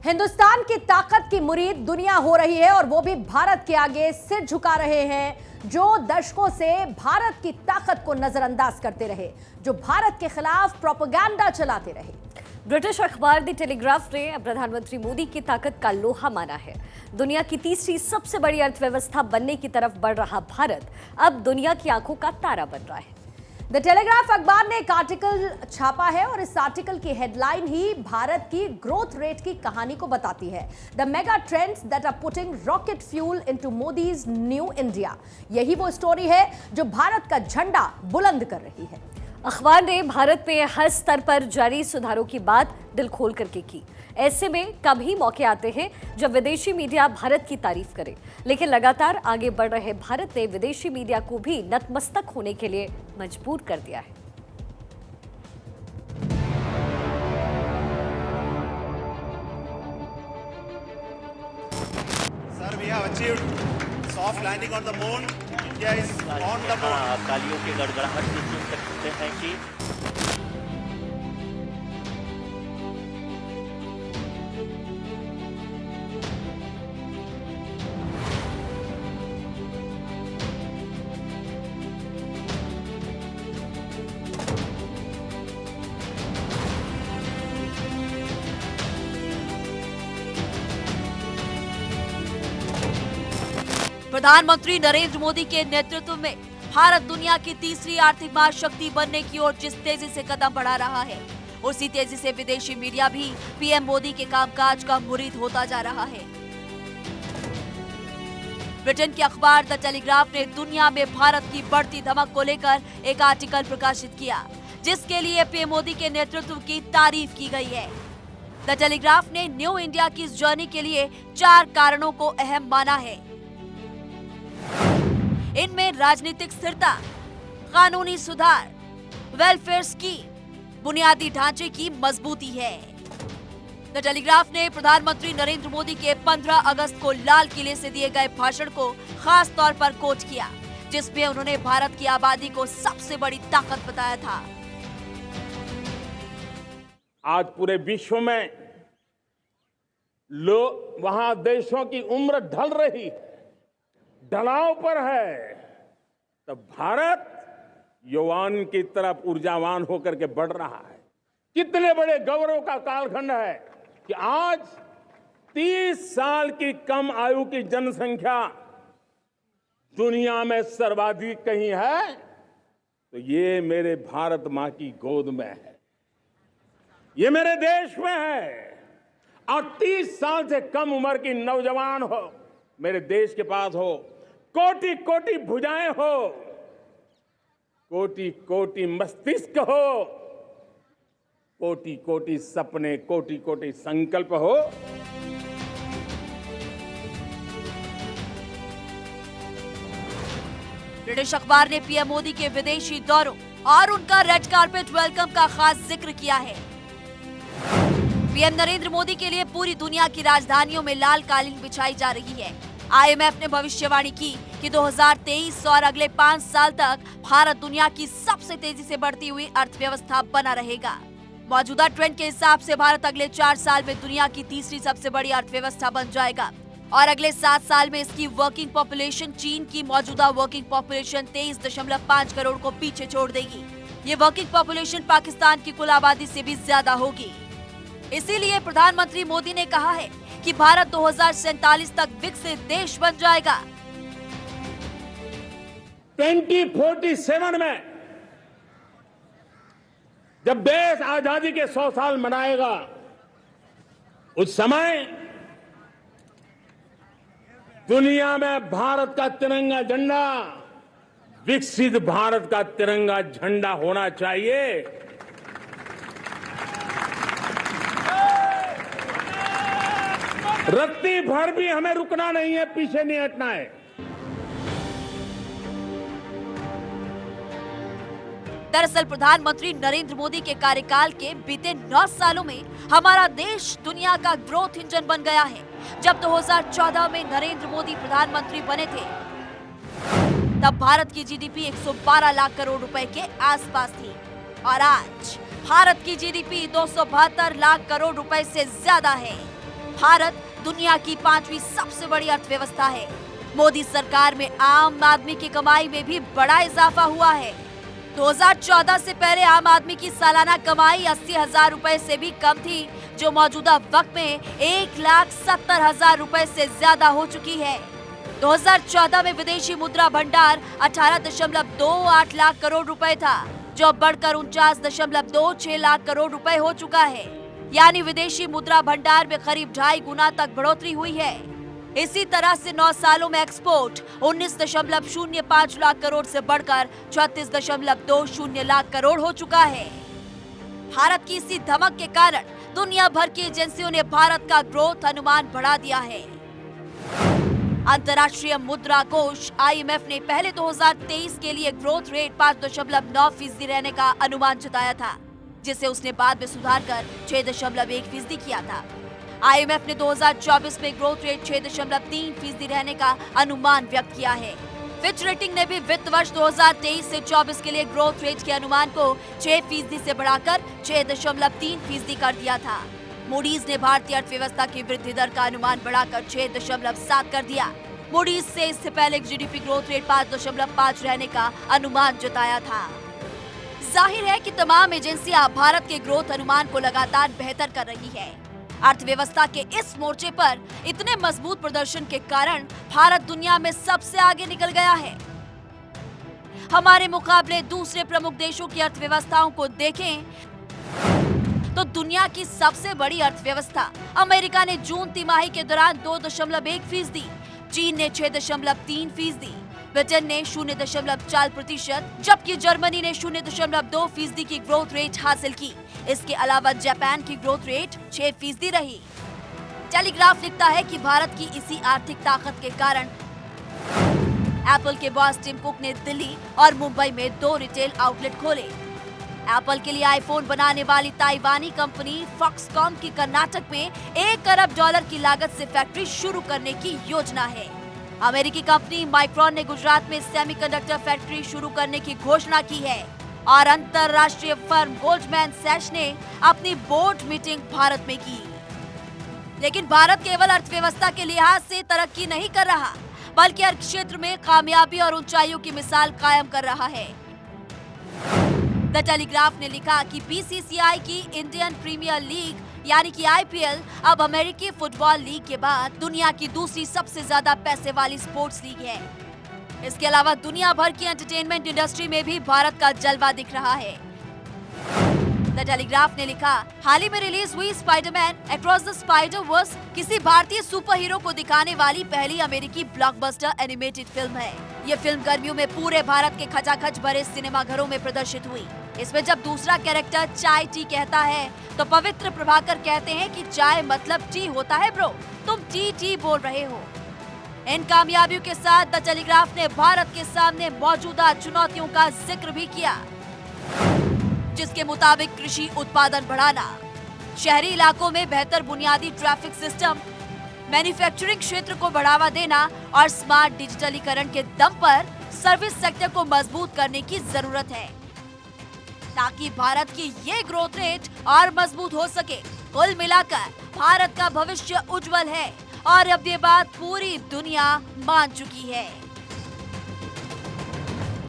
हिंदुस्तान की ताकत की मुरीद दुनिया हो रही है और वो भी भारत के आगे सिर झुका रहे हैं जो दशकों से भारत की ताकत को नजरअंदाज करते रहे, जो भारत के खिलाफ प्रोपेगेंडा चलाते रहे। ब्रिटिश अखबार द टेलीग्राफ ने प्रधानमंत्री मोदी की ताकत का लोहा माना है। दुनिया की तीसरी सबसे बड़ी अर्थव्यवस्था बनने की तरफ बढ़ रहा भारत अब दुनिया की आंखों का तारा बन रहा है। द टेलीग्राफ अखबार ने एक आर्टिकल छापा है और इस आर्टिकल की हेडलाइन ही भारत की ग्रोथ रेट की कहानी को बताती है। The mega trends that are putting rocket fuel into Modi's new India. यही वो स्टोरी है जो भारत का झंडा बुलंद कर रही है। अखबार ने भारत में हर स्तर पर जारी सुधारों की बात दिल खोल करके की। ऐसे में कभी मौके आते हैं जब विदेशी मीडिया भारत की तारीफ करे, लेकिन लगातार आगे बढ़ रहे भारत ने विदेशी मीडिया को भी नतमस्तक होने के लिए मजबूर कर दिया है। Sir, we have achieved soft landing on the moon. India is on the moon. तालियों की गड़गड़ाहट से सुन सकते हैं कि प्रधानमंत्री नरेंद्र मोदी के नेतृत्व में भारत दुनिया की तीसरी आर्थिक महाशक्ति बनने की ओर जिस तेजी से कदम बढ़ा रहा है, उसी तेजी से विदेशी मीडिया भी पीएम मोदी के कामकाज का मुरीद होता जा रहा है। ब्रिटेन के अखबार द टेलीग्राफ ने दुनिया में भारत की बढ़ती धमक को लेकर एक आर्टिकल प्रकाशित किया, जिसके लिए पीएम मोदी के नेतृत्व की तारीफ की गई है। द टेलीग्राफ ने न्यू इंडिया की इस जर्नी के लिए 4 कारणों को अहम माना है। इनमें राजनीतिक स्थिरता, कानूनी सुधार, वेलफेयर स्कीम, बुनियादी ढांचे की मजबूती है। द टेलीग्राफ ने प्रधानमंत्री नरेंद्र मोदी के 15 अगस्त को लाल किले से दिए गए भाषण को खास तौर पर कोट किया, जिसमें उन्होंने भारत की आबादी को सबसे बड़ी ताकत बताया था। आज पूरे विश्व में लोग वहां देशों की उम्र ढल रही, ढलाव पर है, तब भारत यौवन की तरफ ऊर्जावान होकर के बढ़ रहा है। कितने बड़े गौरव का कालखंड है कि आज 30 साल की कम आयु की जनसंख्या दुनिया में सर्वाधिक कहीं है तो ये मेरे भारत मां की गोद में है, ये मेरे देश में है। और 30 साल से कम उम्र की नौजवान हो मेरे देश के पास हो, कोटि कोटि भुजाएं हो, कोटि कोटि मस्तिष्क हो, कोटि कोटि सपने, कोटि कोटि संकल्प हो। ब्रिटिश अखबार ने पीएम मोदी के विदेशी दौरों और उनका रेड कार्पेट वेलकम का खास जिक्र किया है। पीएम नरेंद्र मोदी के लिए पूरी दुनिया की राजधानियों में लाल कालीन बिछाई जा रही है। आईएमएफ ने भविष्यवाणी की कि 2023 और अगले 5 साल तक भारत दुनिया की सबसे तेजी से बढ़ती हुई अर्थव्यवस्था बना रहेगा। मौजूदा ट्रेंड के हिसाब से भारत अगले 4 साल में दुनिया की तीसरी सबसे बड़ी अर्थव्यवस्था बन जाएगा और अगले 7 साल में इसकी वर्किंग पॉपुलेशन चीन की मौजूदा वर्किंग पॉपुलेशन 23.5 करोड़ को पीछे छोड़ देगी। ये वर्किंग पॉपुलेशन पाकिस्तान की कुल आबादी से भी ज्यादा होगी। इसीलिए प्रधानमंत्री मोदी ने कहा है कि भारत 2047 तक विकसित देश बन जाएगा। 2047 में जब देश आजादी के 100 साल मनाएगा, उस समय दुनिया में भारत का तिरंगा झंडा विकसित भारत का तिरंगा झंडा होना चाहिए। रत्ती भर भी हमें रुकना नहीं है, पीछे नहीं हटना है। दरअसल प्रधानमंत्री नरेंद्र मोदी के कार्यकाल के बीते 9 सालों में हमारा देश दुनिया का ग्रोथ इंजन बन गया है। जब 2014 में नरेंद्र मोदी प्रधानमंत्री बने थे, तब भारत की जीडीपी 112 लाख करोड़ रुपए के आसपास थी और आज भारत की जीडीपी 272 लाख करोड़ रुपए से ज्यादा है। भारत दुनिया की 5वीं सबसे बड़ी अर्थव्यवस्था है। मोदी सरकार में आम आदमी की कमाई में भी बड़ा इजाफा हुआ है। 2014 से पहले आम आदमी की सालाना कमाई 80,000 रुपए से भी कम थी, जो मौजूदा वक्त में 1,70,000 रुपए से ज्यादा हो चुकी है। 2014 में विदेशी मुद्रा भंडार 18.28 लाख करोड़ रुपए था, जो बढ़कर 49.26 लाख करोड़ रुपए हो चुका है। यानी विदेशी मुद्रा भंडार में करीब 2.5 गुना तक बढ़ोतरी हुई है। इसी तरह से 9 सालों में एक्सपोर्ट 19.05 लाख करोड़ से बढ़कर 36.20 लाख करोड़ हो चुका है। भारत की इसी धमक के कारण दुनिया भर की एजेंसियों ने भारत का ग्रोथ अनुमान बढ़ा दिया है। अंतर्राष्ट्रीय मुद्रा कोष IMF ने पहले 2023 के लिए ग्रोथ रेट 5.9% रहने का अनुमान जताया था, जिसे उसने बाद में सुधार कर 6.1% किया था। IMF ने 2024 में ग्रोथ रेट 6.3% रहने का अनुमान व्यक्त किया है। फिच रेटिंग ने भी वित्त वर्ष 2023 से 24 के लिए ग्रोथ रेट के अनुमान को 6% से बढ़ाकर 6.3% कर दिया था। मूडीज ने भारतीय अर्थव्यवस्था की वृद्धि दर का अनुमान बढ़ाकर 6.7 कर दिया। मूडीज से इससे पहले GDP ग्रोथ रेट 5.5 रहने का अनुमान जताया था। जाहिर है कि तमाम एजेंसियां भारत के ग्रोथ अनुमान को लगातार बेहतर कर रही है। अर्थव्यवस्था के इस मोर्चे पर इतने मजबूत प्रदर्शन के कारण भारत दुनिया में सबसे आगे निकल गया है। हमारे मुकाबले दूसरे प्रमुख देशों की अर्थव्यवस्थाओं को देखें तो दुनिया की सबसे बड़ी अर्थव्यवस्था अमेरिका ने जून तिमाही के दौरान 2.1%, चीन ने 6.3%, ब्रिटेन ने 0.4%, जबकि जर्मनी ने 0.2% की ग्रोथ रेट हासिल की। इसके अलावा जापान की ग्रोथ रेट 6% रही। टेलीग्राफ लिखता है कि भारत की इसी आर्थिक ताकत के कारण एप्पल के बॉस टिम कुक ने दिल्ली और मुंबई में 2 रिटेल आउटलेट खोले। एप्पल के लिए आईफोन बनाने वाली ताइवानी कंपनी फॉक्सकॉम की कर्नाटक में $1 अरब की लागत से फैक्ट्री शुरू करने की योजना है। अमेरिकी कंपनी माइक्रोन ने गुजरात में सेमीकंडक्टर फैक्ट्री शुरू करने की घोषणा की है और अंतरराष्ट्रीय फर्म गोल्डमैन सैच ने अपनी बोर्ड मीटिंग भारत में की। लेकिन भारत केवल अर्थव्यवस्था के लिहाज से तरक्की नहीं कर रहा, बल्कि हर क्षेत्र में कामयाबी और ऊंचाइयों की मिसाल कायम कर रहा है। द टेलीग्राफ ने लिखा कि BCCI की इंडियन प्रीमियर लीग यानी कि IPL अब अमेरिकी फुटबॉल लीग के बाद दुनिया की दूसरी सबसे ज्यादा पैसे वाली स्पोर्ट्स लीग है। इसके अलावा दुनिया भर की एंटरटेनमेंट इंडस्ट्री में भी भारत का जलवा दिख रहा है। द टेलीग्राफ ने लिखा, हाल ही में रिलीज हुई स्पाइडरमैन अक्रॉस द स्पाइडर-वर्स किसी भारतीय सुपर हीरो को दिखाने वाली पहली अमेरिकी ब्लॉकबस्टर एनिमेटेड फिल्म है। ये फिल्म गर्मियों में पूरे भारत के खचाखच भरे सिनेमाघरों में प्रदर्शित हुई। इसमें जब दूसरा कैरेक्टर चाय टी कहता है तो पवित्र प्रभाकर कहते हैं कि चाय मतलब टी होता है ब्रो, तुम टी बोल रहे हो। इन कामयाबियों के साथ द टेलीग्राफ ने भारत के सामने मौजूदा चुनौतियों का जिक्र भी किया, जिसके मुताबिक कृषि उत्पादन बढ़ाना, शहरी इलाकों में बेहतर बुनियादी ट्रैफिक सिस्टम, मैन्युफैक्चरिंग क्षेत्र को बढ़ावा देना और स्मार्ट डिजिटलीकरण के दम पर सर्विस सेक्टर को मजबूत करने की जरूरत है, ताकि भारत की ये ग्रोथ रेट और मजबूत हो सके। कुल मिलाकर भारत का भविष्य उज्जवल है और अब ये बात पूरी दुनिया मान चुकी है।